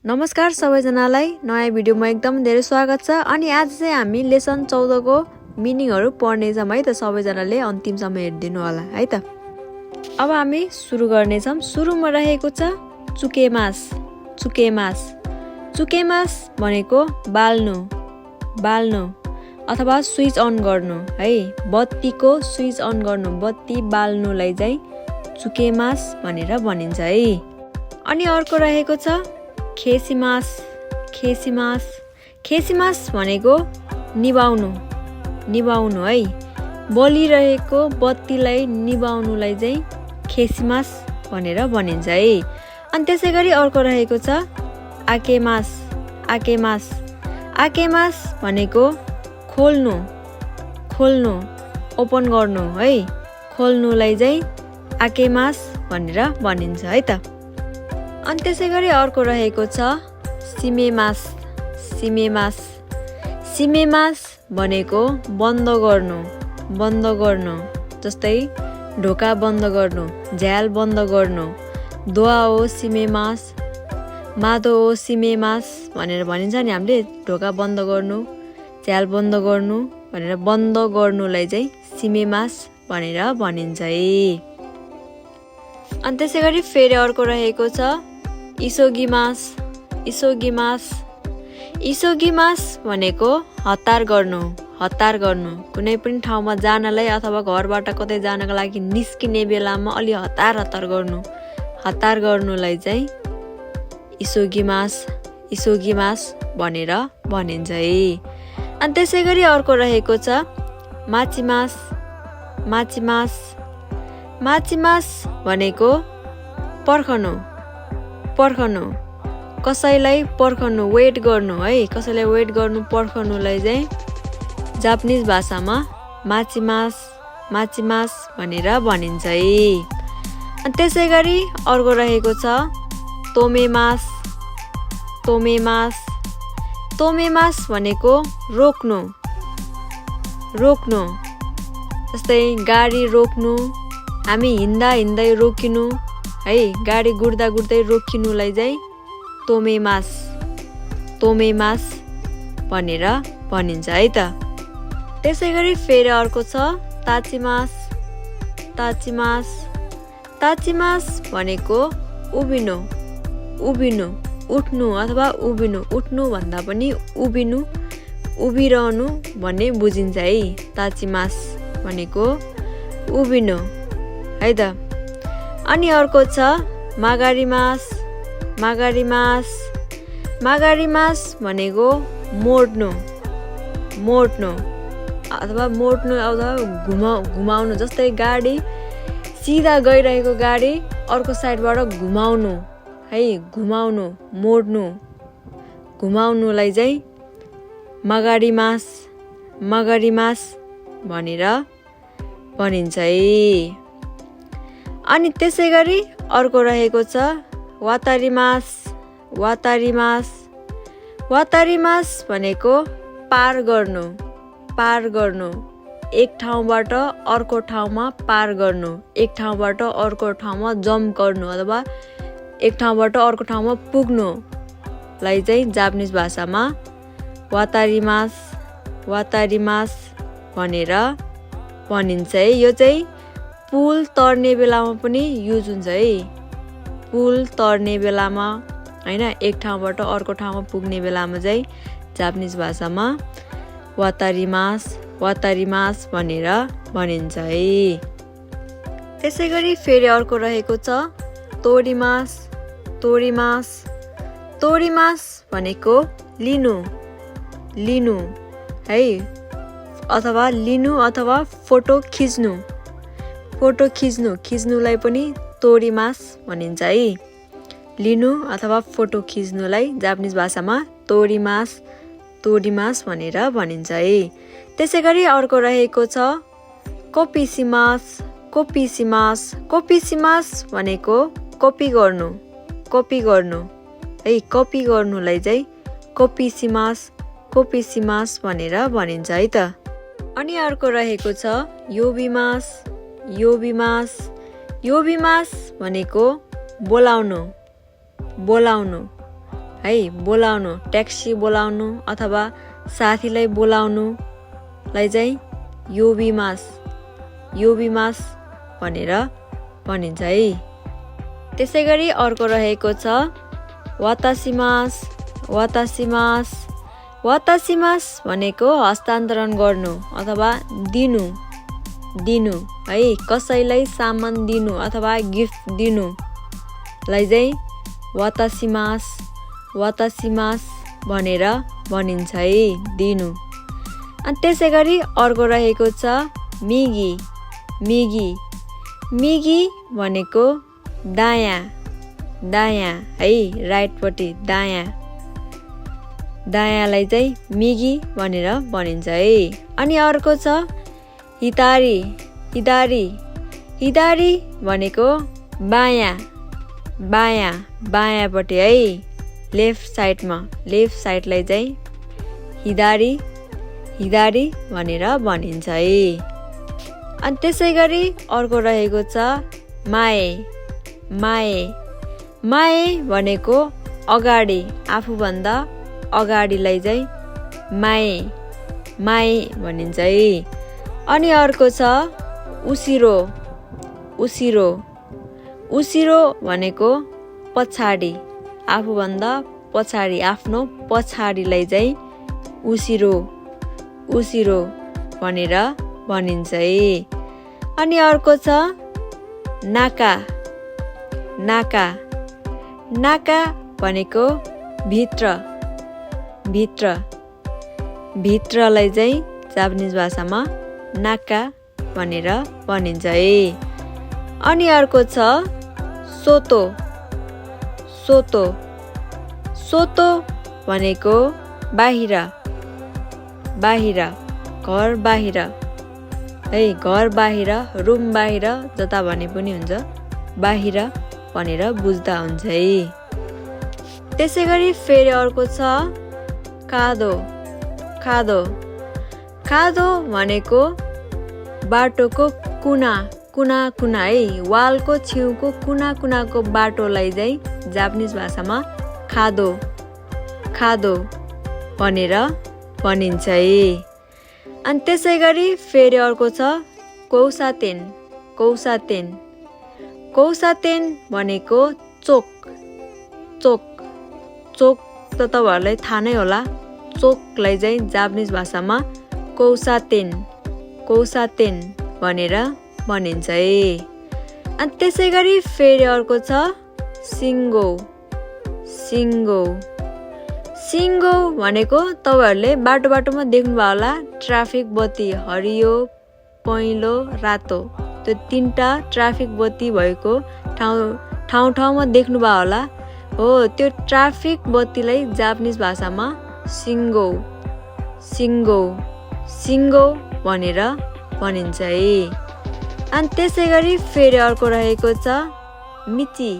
नमस्कार सबैजनालाई नयाँ भिडियोमा एकदम धेरै स्वागत छ। अनि आज चाहिँ हामी लेसन 14 को मिनिङहरु पढ्नेछौँ है त। सबैजनाले अन्तिमसम्म हेर्दिनु होला है त। अब हामी सुरु गर्नेछौँ। सुरुमा रहेको छ चुकेमास। चुकेमास चुकेमास भनेको बाल्नु बाल्नु अथवा स्विच अन गर्नु है। बत्तीको स्विच अन गर्नु, बत्ती बाल्नुलाई चाहिँ चुकेमास भनेर भनिन्छ है। अनि अर्को रहेको छ खेसिमास। खेसिमास खेसिमास भनेको निभाउनु निभाउनु है। बलिरहेको बत्तीलाई निभाउनुलाई चाहिँ खेसिमास भनेर भनिन्छ है। अनि त्यसैगरी अर्को रहेको छ आकेमास। आकेमास आकेमास भनेको खोल्नु खोल्नु ओपन गर्नु है। खोल्नुलाई चाहिँ आकेमास भनेर भनिन्छ है त। अनि त्यसैगरी अर्को रहेको छ सिमेमास। सिमेमास सिमेमास भनेको बन्द गर्नु बन्द गर्नु। जस्तै ढोका बन्द गर्नु, झ्याल बन्द गर्नु। दोआ हो सिमेमास, मादो हो सिमेमास भनेर भनिन्छ नि हामीले। ढोका बन्द गर्नु, झ्याल बन्द गर्नु भनेर बन्द गर्नुलाई चाहिँ सिमेमास भनेर भनिन्छ है। अनि त्यसैगरी फेरि अर्को रहेको छ इसोगिमास। इसोगिमास इसोगिमास भनेको हतार गर्नु हतार गर्नु। कुनै पनि ठाउँमा जानलाई अथवा घरबाट कतै जानका लागि निस्किने बेलामा अलि हतार हतार गर्नु, हतार गर्नुलाई चाहिँ इसोगिमास इसोगिमास भनेर भनिन्छ है। अनि त्यसैगरी अर्को रहेको छ माचिमास। माचिमास माचिमास भनेको पर्खनु पर्खनु, कसैलाई पर्खनु, वेट गर्नु है। कसैलाई वेट गर्नु, पर्खनुलाई चाहिँ जापानिज भाषामा माचिमास माचिमास भनेर भनिन्छ है। अनि त्यसैगरी अर्को रहेको छ तोमेमास। तोमेमास तोमेमास भनेको रोक्नु रोक्नु। जस्तै गाडी रोक्नु, हामी हिँड्दा हिँड्दै रोकिनु है। गाडी गुड्दा गुड्दै रोकिनुलाई चाहिँ तोमेमास तोमेमास भनेर भनिन्छ है त। त्यसैगरी फेरि अर्को छ ताचिमास। ताचिमास ताचिमास भनेको उभिनु उभिनु, उठ्नु अथवा उभिनु। उठ्नु भन्दा पनि उभिनु, उभिरहनु भन्ने बुझिन्छ है। ताचिमास भनेको उभिनु है त। अनि अर्को छ मागारिमास। मागारिमास मागारिमास भनेको मोड्नु मोड्नु अथवा मोड्नु अथवा घुमाउनु। जस्तै गाडी सिधा गइरहेको गाडी अर्को साइडबाट घुमाउनु है। घुमाउनु, मोड्नु, घुमाउनुलाई चाहिँ मागारिमास मागारिमास भनेर भनिन्छ है। अनि त्यसैगरी अर्को रहेको छ वातारिमास। वातारिमास वातारिमास भनेको पार गर्नु पार गर्नु। एक ठाउँबाट अर्को ठाउँमा पार गर्नु, एक ठाउँबाट अर्को ठाउँमा जम्प गर्नु अथवा एक ठाउँबाट अर्को ठाउँमा पुग्नुलाई चाहिँ जापानिज भाषामा वातारिमास वातारिमास भनेर भनिन्छ है। यो चाहिँ पुल तर्ने बेलामा पनि युज हुन्छ है। पुल तर्ने बेलामा हैन, एक ठाउँबाट अर्को ठाउँमा पुग्ने बेलामा चाहिँ जापानिज भाषामा वातारिमास वातारिमास भनेर भनिन्छ है। त्यसैगरी फेरि अर्को रहेको छ तोरिमास। तोरिमास तोरिमास भनेको लिनु लिनु है। अथवा लिनु अथवा फोटो खिच्नु। फोटो खिच्नु, खिच्नुलाई पनि तोरिमास भनिन्छ है। लिनु अथवा फोटो खिच्नुलाई जापानिज भाषामा तोरिमास तोरिमास भनेर भनिन्छ है। त्यसैगरी अर्को रहेको छ कोपिसिमास। कोपिसिमास कोपिसिमास भनेको कपी गर्नु कपी गर्नु है। कपी गर्नुलाई चाहिँ कोपिसिमास कोपिसिमास भनेर भनिन्छ है त। अनि अर्को रहेको छ योबिमास। योबिमास योबिमास भनेको बोलाउनु बोलाउनु है बोलाउनु ट्याक्सी बोलाउनु अथवा साथीलाई बोलाउनुलाई चाहिँ योबिमास भनेर भनिन्छ है। त्यसैगरी अर्को रहेको छ वातासिमास भनेको हस्तान्तरण गर्नु अथवा दिनु है कसैलाई सामान दिनु अथवा गिफ्ट दिनुलाई चाहिँ वातासिमास भनेर भनिन्छ है दिनु। अनि त्यसैगरी अर्को रहेको छ मिगी भनेको दायाँ है राइटपट्टि दायाँलाई चाहिँ मिगी भनेर भनिन्छ है। अनि अर्को छ हिदारी भनेको बायाँपट्टि है लेफ्ट साइडलाई चाहिँ हिदारी भनेर भनिन्छ है। अनि त्यसैगरी अर्को रहेको छ माए भनेको अगाडि आफूभन्दा अगाडिलाई चाहिँ माए भनिन्छ है। अनि अर्को छ उसिरो भनेको पछाडि आफूभन्दा पछाडि आफ्नो पछाडिलाई चाहिँ उसिरो भनेर भनिन्छ है। अनि अर्को छ नाका भनेको भित्रलाई चाहिँ जापानिज भाषामा नाका भनेर भनिन्छ है। अनि अर्को छ सोतो भनेको बाहिर घर बाहिर है घर बाहिर रुम बाहिर जता भने पनि हुन्छ बाहिर भनेर बुझ्दा हुन्छ है। त्यसैगरी फेरि अर्को छ खादो भनेको बाटोको कुना है वालको छेउको कुनाको बाटोलाई चाहिँ जापानिज भाषामा खादो भनेर भनिन्छ है। अनि त्यसैगरी फेरि अर्को छ कौसातेन भनेको चोक त तपाईहरुलाई थाहा नै होला चोकलाई चाहिँ जापानिज भाषामा कौसातेन भनेर भनिन्छ है। अनि त्यसैगरी फेरि अर्को छ सिङ्गो भनेको तपाईहरुले बाटोमा देख्नुभयो होला ट्राफिक बत्ती हरियो पहेँलो रातो त्यो तीनटा ट्राफिक बत्ती भएको ठाउँमा देख्नुभयो होला हो त्यो ट्राफिक बत्तीलाई जापानिज भाषामा सिङ्गो भनेर भनिन्छ है। अनि त्यसैगरी फेरि अर्को रहेको छ मिची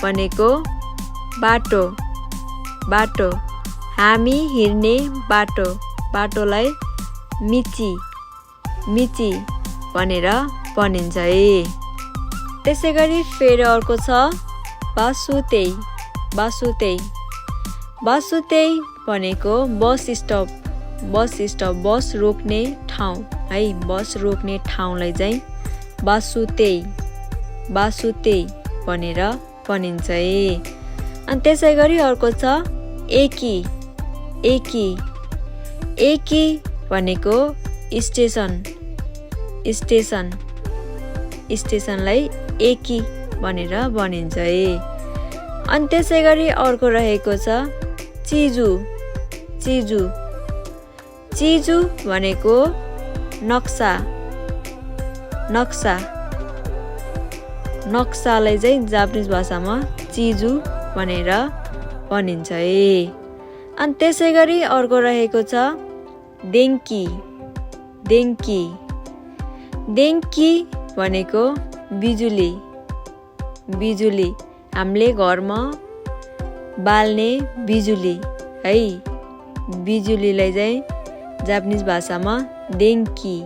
भनेको बाटो हामी हिँड्ने बाटोलाई मिची भनेर भनिन्छ है। त्यसैगरी फेरि अर्को छ बासुतेई भनेको बस स्टप बस रोक्ने ठाउँ है बस रोक्ने ठाउँलाई चाहिँ बासुतेई भनेर भनिन्छ है। अनि त्यसैगरी अर्को छ एकी भनेको स्टेसनलाई एकी भनेर भनिन्छ है। अनि त्यसैगरी अर्को रहेको छ चिजु भनेको नक्सालाई चाहिँ जापानिज भाषामा चिजु भनेर भनिन्छ है। अनि त्यसैगरी अर्को रहेको छ देङ्की भनेको बिजुली हामीले घरमा बाल्ने बिजुली है बिजुलीलाई चाहिँ जापानिज भाषामा देङ्की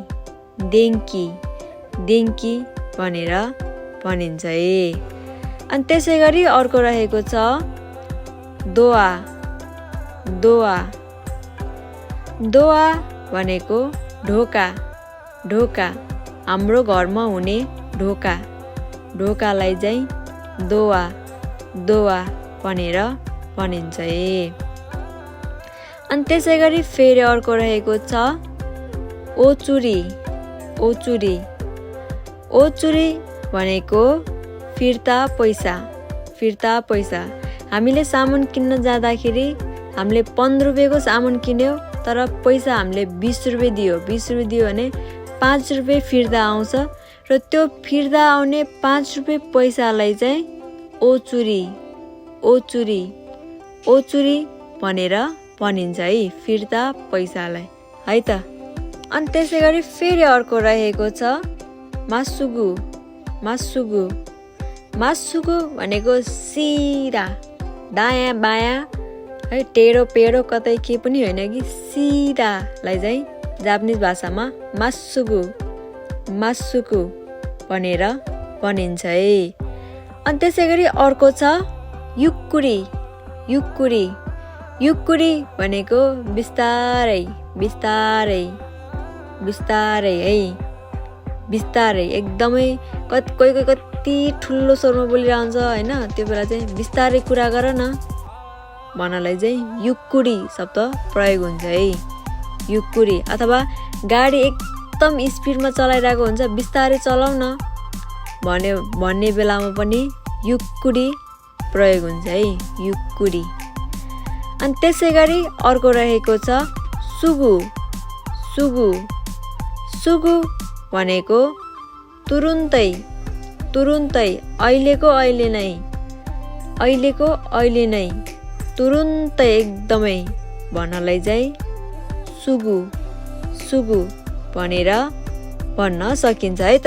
भनेर भनिन्छ है। अनि त्यसै गरी अर्को रहेको छ दोआ दोआ दोआ भनेको ढोका ढोका हाम्रो घरमा हुने ढोका ढोकालाई चाहिँ दोआ दोआ भनेर भनिन्छ अनि त्यसै गरी फेरि अर्को रहेको छ ओचुरी ओचुरी ओचुरी भनेको फिर्ता पैसा हामीले सामान किन्न जाँदाखेरि हामीले 15 रुपैयाँको सामान किन्यो तर पैसा हामीले 20 रुपैयाँ दियो भने 5 रुपैयाँ फिर्ता आउँछ र त्यो फिर्ता आउने 5 रुपैयाँ पैसालाई चाहिँ ओचुरी ओचुरी ओचुरी भनेर भनिन्छ है फिर्ता पैसालाई है त अनि त्यसै गरी फेरि अर्को रहेको छ मासुगु मासुगु मासुगु भनेको सिधा दायाँ बायाँ है टेढो पेढो कतै के पनि होइन कि सिधालाई चाहिँ जापानिज भाषामा मासुगु मासुगु भनेर भनिन्छ है अनि त्यसै गरी अर्को छ युक्कुरी युक्कुरी युक्कुरी भनेको बिस्तारै बिस्तारै बिस्तारै है बिस्तारै एकदमै कोही कति ठुलो स्वरमा बोलिरहन्छ हैन त्यो बेला चाहिँ बिस्तारै कुरा गर न भन्नलाई चाहिँ युक्कुरी शब्द प्रयोग हुन्छ है युक्कुरी अथवा गाडी एकदम स्पिडमा चलाइरहेको हुन्छ बिस्तारै चलाउ न भन्ने बेलामा पनि युक्कुरी प्रयोग हुन्छ है युक्कुरी अनि त्यसै गरी अर्को रहेको छ सुगु सुगु सुगु भनेको तुरुन्तै तुरुन्तै अहिलेको अहिले नै तुरुन्तै एकदमै भन्नलाई चाहिँ सुगु सुगु भनेर भन्न सकिन्छ है त